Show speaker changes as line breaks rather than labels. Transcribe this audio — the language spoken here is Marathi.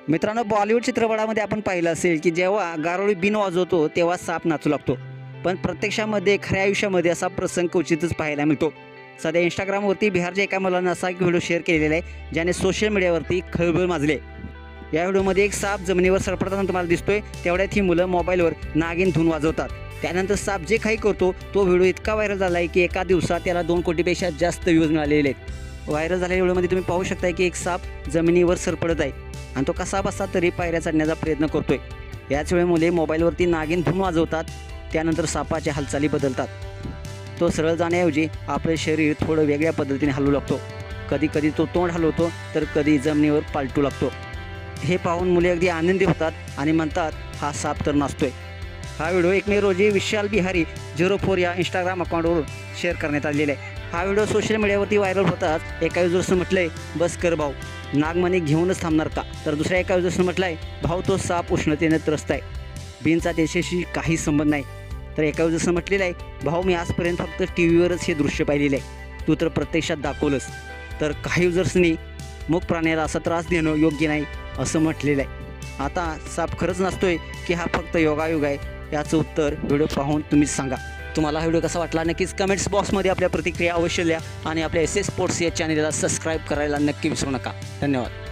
मित्रांनो, बॉलिवूड चित्रपटामध्ये आपण पाहिलं असेल की जेव्हा गारोळी बिन वाजवतो तेव्हा साप नाचू लागतो. पण प्रत्यक्षामध्ये खऱ्या आयुष्यामध्ये असा प्रसंग क्वचितच पाहायला मिळतो. सध्या इंस्टाग्रामवरती बिहारच्या एका मुलानं असा एक व्हिडिओ शेअर केलेला आहे ज्याने सोशल मीडियावरती खळबळ माजले. या व्हिडिओमध्ये एक साप जमिनीवर सरपटताना तुम्हाला दिसतोय. तेवढ्यात ही मुलं मोबाईलवर नागिन धून वाजवतात. त्यानंतर साप जे काही करतो तो व्हिडिओ इतका व्हायरल झाला आहे की एका दिवसात त्याला 2 कोटीपेक्षा जास्त व्ह्यूज मिळालेले आहेत. व्हायरल झालेल्या व्हिडिओमध्ये तुम्ही पाहू शकता की एक साप जमिनीवर सरपटत आहे आणि तो कसा बसा तरी पायऱ्या चढण्याचा प्रयत्न करतोय. याच वेळी मुले मोबाईलवरती नागिन धून वाजवतात. त्यानंतर सापाच्या हालचाली बदलतात. तो सरळ जाण्याऐवजी आपले शरीर थोडं वेगळ्या पद्धतीने हलवू लागतो. कधी कधी तो तोंड हलवतो तर कधी जमिनीवर पालटू लागतो. हे पाहून मुले अगदी आनंदी होतात आणि म्हणतात हा साप तर नाचतोय. हा व्हिडिओ 1 मे रोजी विशाल बिहारी 04 या इंस्टाग्राम अकाउंटवरून शेअर करण्यात आलेला आहे. हा व्हिडिओ सोशल मीडियावरती व्हायरल होताच एका युजर्सनं म्हटलंय, बस कर भाऊ, नागमणी घेऊनच थांबणार का? तर दुसऱ्या एका युजर्सनं म्हटलंय, भाऊ तो साप उष्णतेने त्रस्त आहे, बिनचा त्याच्याशी काही संबंध नाही. तर एका युजर्सनं म्हटलेलं आहे, भाऊ मी आजपर्यंत फक्त टीव्हीवरच हे दृश्य पाहिलेलं आहे, तू तर प्रत्यक्षात दाखवलंस. तर काही युजर्सनी मूक प्राण्याला असा त्रास देणं योग्य नाही असं म्हटलेलं आहे. आता साप खरंच नसतोय की हा फक्त योगायोग आहे? याचं उत्तर व्हिडिओ पाहून तुम्हीच सांगा. तुम्हाला हा व्हिडिओ कसा वाटला नक्कीच कमेंट्स बॉक्समध्ये आपल्या प्रतिक्रिया अवश्य लिहा आणि आपल्या SS स्पोर्ट्स या चॅनलला सबस्क्राईब करायला नक्की विसरू नका. धन्यवाद.